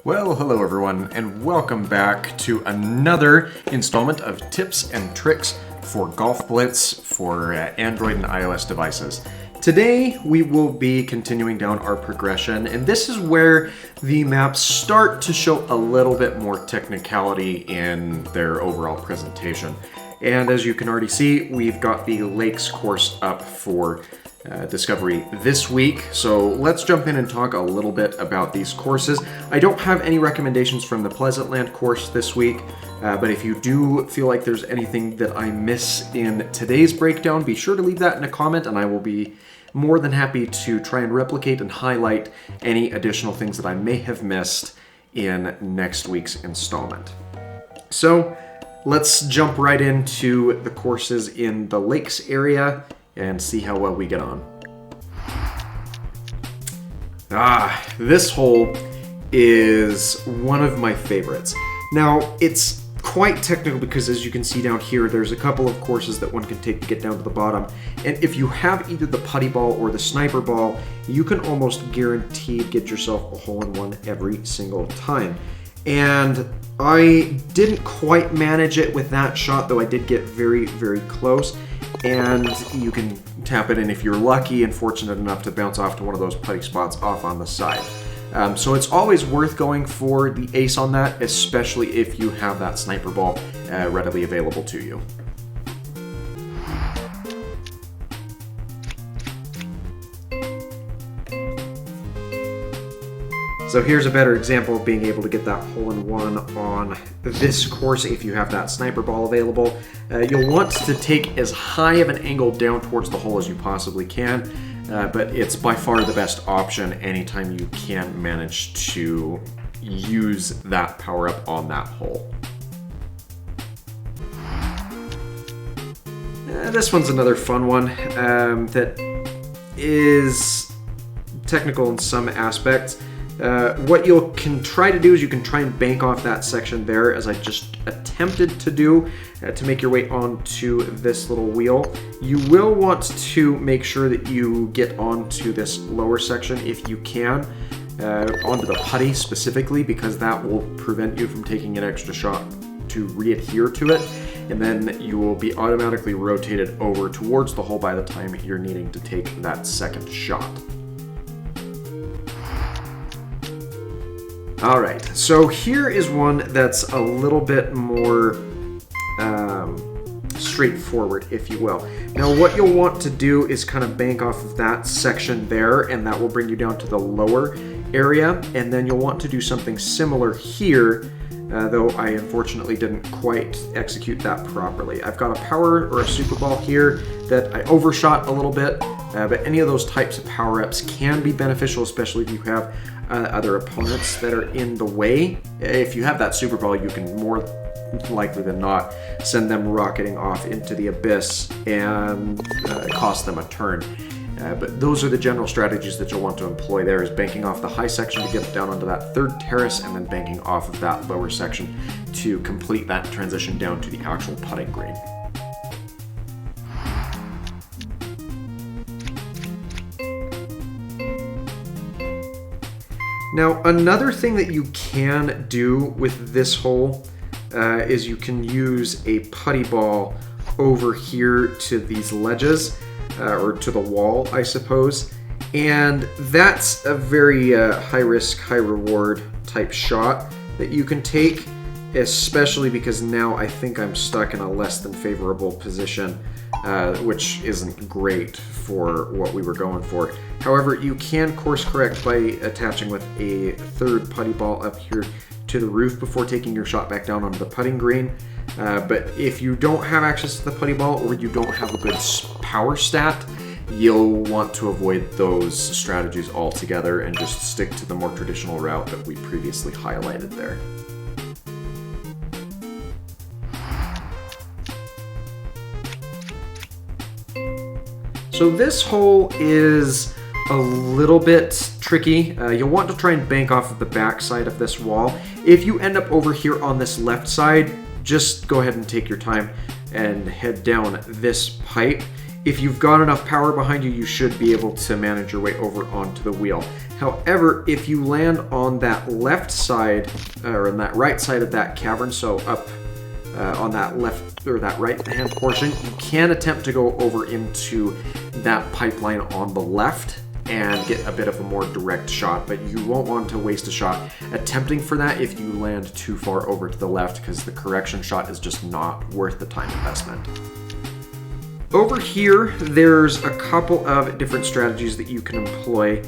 Well, hello everyone, and welcome back to another installment of tips and tricks for Golf Blitz for Android and iOS devices. Today we will be continuing down our progression, and this is where the maps start to show a little bit more technicality in their overall presentation. And as you can already see, we've got the Lakes course up for discovery this week. So let's jump in and talk a little bit about these courses. I don't have any recommendations from the Pleasant Land course this week, but if you do feel like there's anything that I miss in today's breakdown, be sure to leave that in a comment and I will be more than happy to try and replicate and highlight any additional things that I may have missed in next week's installment. So let's jump right into the courses in the Lakes area and see how well we get on. This hole is one of my favorites. Now, it's quite technical because as you can see down here, there's a couple of courses that one can take to get down to the bottom. And if you have either the putty ball or the sniper ball, you can almost guaranteed get yourself a hole-in-one every single time. And I didn't quite manage it with that shot, though I did get very, very close. And you can tap it in if you're lucky and fortunate enough to bounce off to one of those putty spots off on the side. So it's always worth going for the ace on that, especially if you have that sniper ball readily available to you. So here's a better example of being able to get that hole-in-one on this course if you have that sniper ball available. You'll want to take as high of an angle down towards the hole as you possibly can, but it's by far the best option anytime you can manage to use that power-up on that hole. This one's another fun one that is technical in some aspects. What you can try to do is you can try and bank off that section there, as I just attempted to do, to make your way onto this little wheel. You will want to make sure that you get onto this lower section if you can, onto the putty specifically, because that will prevent you from taking an extra shot to re-adhere to it, and then you will be automatically rotated over towards the hole by the time you're needing to take that second shot. All right, so here is one that's a little bit more straightforward, if you will. Now, what you'll want to do is kind of bank off of that section there, and that will bring you down to the lower area, and then you'll want to do something similar here, though I unfortunately didn't quite execute that properly. I've got a power or a super ball here that I overshot a little bit, but any of those types of power-ups can be beneficial, especially if you have other opponents that are in the way. If you have that super ball, you can more likely than not send them rocketing off into the abyss and cost them a turn. But those are the general strategies that you'll want to employ there, is banking off the high section to get down onto that third terrace, and then banking off of that lower section to complete that transition down to the actual putting green. Now, another thing that you can do with this hole is you can use a putty ball over here to these ledges, or to the wall, I suppose. And that's a very high risk, high reward type shot that you can take, especially because now I think I'm stuck in a less than favorable position, which isn't great for what we were going for. However, you can course correct by attaching with a third putty ball up here to the roof before taking your shot back down onto the putting green. But if you don't have access to the putty ball, or you don't have a good power stat, you'll want to avoid those strategies altogether and just stick to the more traditional route that we previously highlighted there. So this hole is a little bit tricky. You'll want to try and bank off of the back side of this wall. If you end up over here on this left side, just go ahead and take your time and head down this pipe. if you've got enough power behind you, you should be able to manage your way over onto the wheel. However, if you land on that left side, or on that right side of that cavern, so up on that left or that right hand portion, you can attempt to go over into that pipeline on the left and get a bit of a more direct shot, but you won't want to waste a shot attempting for that if you land too far over to the left, because the correction shot is just not worth the time investment. Over here, there's a couple of different strategies that you can employ.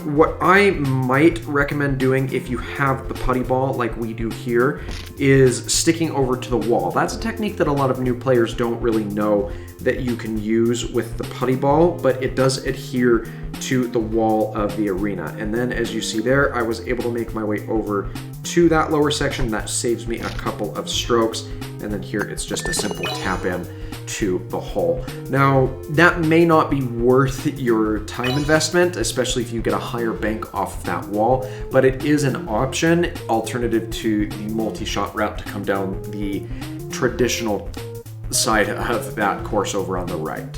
What I might recommend doing if you have the putty ball like we do here is sticking over to the wall. That's a technique that a lot of new players don't really know that you can use with the putty ball, but it does adhere to the wall of the arena. And then as you see there, I was able to make my way over to that lower section. That saves me a couple of strokes. And then here it's just a simple tap in to the hole. Now, that may not be worth your time investment, especially if you get a higher bank off of that wall, but it is an option alternative to the multi-shot route to come down the traditional side of that course over on the right.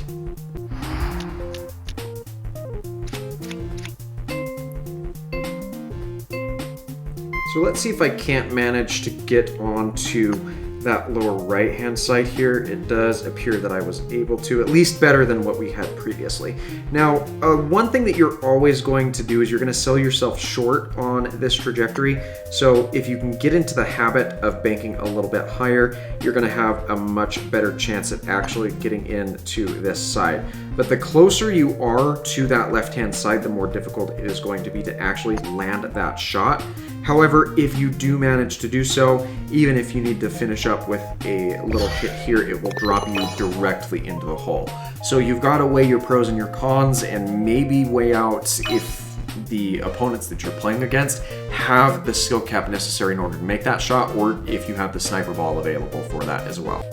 So let's see if I can't manage to get onto that lower right hand side here. It does appear that I was able to, at least better than what we had previously. Now, one thing that you're always going to do is you're going to sell yourself short on this trajectory. So if you can get into the habit of banking a little bit higher, you're going to have a much better chance at actually getting into this side. But the closer you are to that left hand side, the more difficult it is going to be to actually land that shot. However, if you do manage to do so, even if you need to finish up with a little hit here, it will drop you directly into the hole. So you've got to weigh your pros and your cons and maybe weigh out if the opponents that you're playing against have the skill cap necessary in order to make that shot, or if you have the sniper ball available for that as well.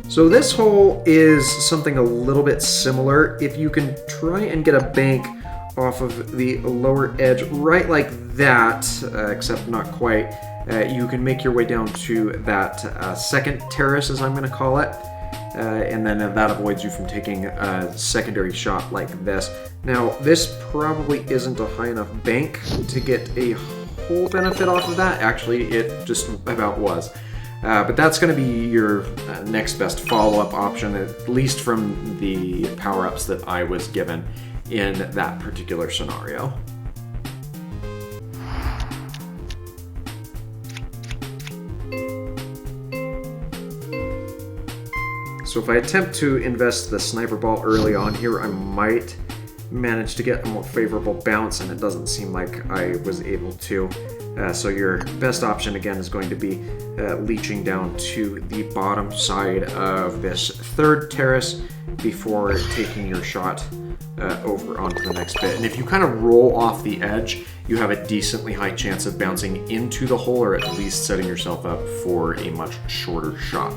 So this hole is something a little bit similar. If you can try and get a bank off of the lower edge right like that, except not quite, you can make your way down to that second terrace, as I'm going to call it, and then that avoids you from taking a secondary shot like this. Now, this probably isn't a high enough bank to get a whole benefit off of that. Actually, it just about was. But that's going to be your next best follow-up option, at least from the power-ups that I was given in that particular scenario. So if I attempt to invest the sniper ball early on here, I might manage to get a more favorable bounce, and it doesn't seem like I was able to. So your best option again is going to be leeching down to the bottom side of this third terrace before taking your shot over onto the next bit. And if you kind of roll off the edge, you have a decently high chance of bouncing into the hole, or at least setting yourself up for a much shorter shot.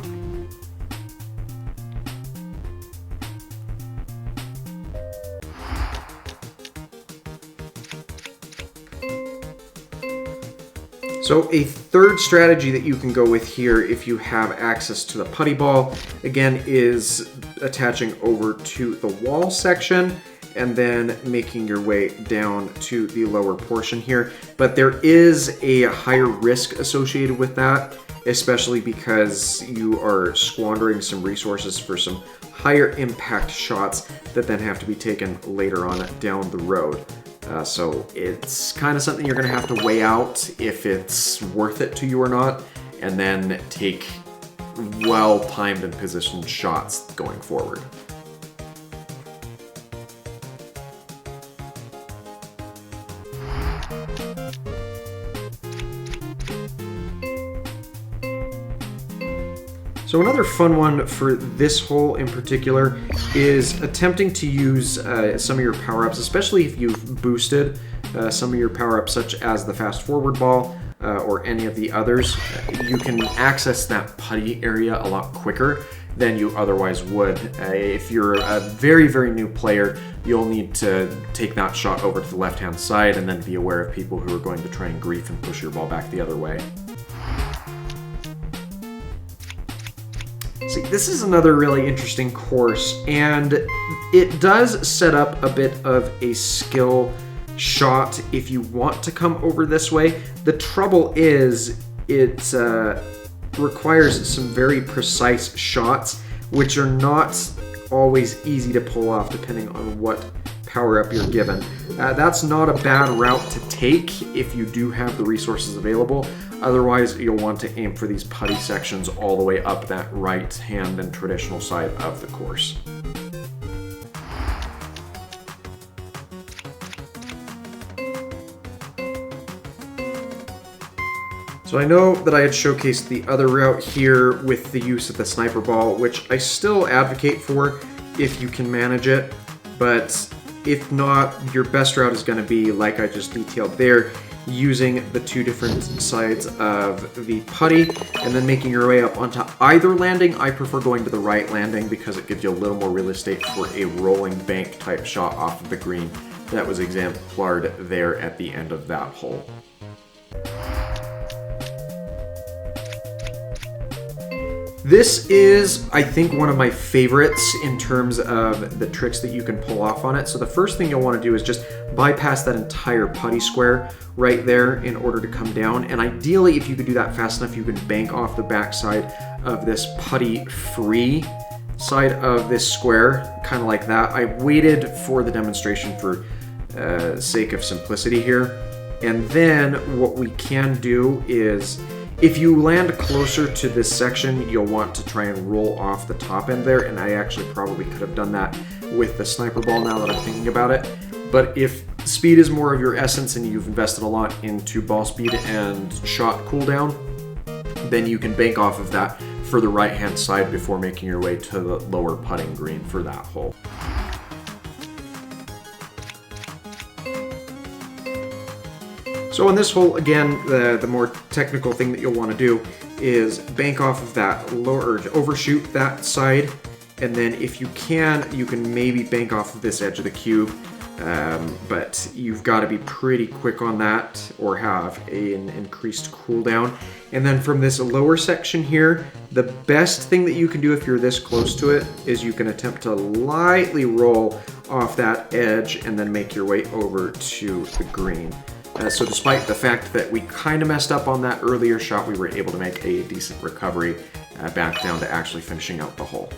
So a third strategy that you can go with here if you have access to the putty ball, again, is attaching over to the wall section and then making your way down to the lower portion here. But there is a higher risk associated with that, especially because you are squandering some resources for some higher impact shots that then have to be taken later on down the road. So it's kind of something you're going to have to weigh out if it's worth it to you or not, and then take well-timed and positioned shots going forward. So another fun one for this hole in particular is attempting to use some of your power-ups, especially if you've boosted some of your power-ups such as the fast forward ball or any of the others. You can access that putty area a lot quicker than you otherwise would. If you're a very, very new player, you'll need to take that shot over to the left-hand side and then be aware of people who are going to try and grief and push your ball back the other way. See, this is another really interesting course, and it does set up a bit of a skill shot if you want to come over this way. The trouble is it requires some very precise shots, which are not always easy to pull off depending on what power-up you're given. That's not a bad route to take if you do have the resources available. Otherwise, you'll want to aim for these putty sections all the way up that right hand and traditional side of the course. So I know that I had showcased the other route here with the use of the sniper ball, which I still advocate for if you can manage it, but if not, your best route is going to be, like I just detailed there, using the two different sides of the putty and then making your way up onto either landing. I prefer going to the right landing because it gives you a little more real estate for a rolling bank type shot off of the green. That was exemplared there at the end of that hole. This is, I think, one of my favorites in terms of the tricks that you can pull off on it. So the first thing you'll want to do is just bypass that entire putty square right there in order to come down. And ideally, if you could do that fast enough, you can bank off the backside of this putty-free side of this square, kind of like that. I waited for the demonstration for sake of simplicity here. And then what we can do is, if you land closer to this section, you'll want to try and roll off the top end there, and I actually probably could have done that with the sniper ball now that I'm thinking about it. But if speed is more of your essence and you've invested a lot into ball speed and shot cooldown, then you can bank off of that for the right-hand side before making your way to the lower putting green for that hole. So on this hole, again, the more technical thing that you'll want to do is bank off of that lower, or overshoot that side, and then if you can maybe bank off of this edge of the cube, but you've got to be pretty quick on that or have an increased cooldown. And then from this lower section here, the best thing that you can do if you're this close to it is you can attempt to lightly roll off that edge and then make your way over to the green. So despite the fact that we kind of messed up on that earlier shot, we were able to make a decent recovery back down to actually finishing out the hole.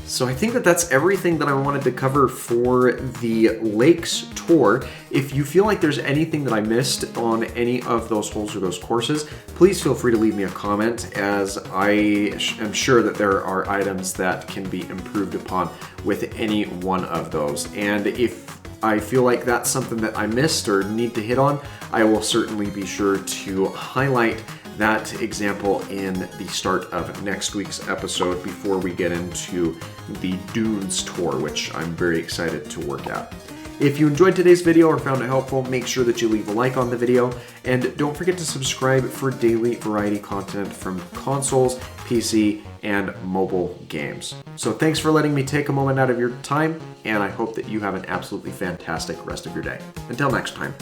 So I think that that's everything that I wanted to cover for the Lakes Tour. If you feel like there's anything that I missed on any of those holes or those courses, please feel free to leave me a comment, as I am sure that there are items that can be improved upon with any one of those. And if I feel like that's something that I missed or need to hit on, I will certainly be sure to highlight that example in the start of next week's episode before we get into the Dunes Tour, which I'm very excited to work at. If you enjoyed today's video or found it helpful, make sure that you leave a like on the video, and don't forget to subscribe for daily variety content from consoles, PC, and mobile games. So thanks for letting me take a moment out of your time, and I hope that you have an absolutely fantastic rest of your day. Until next time.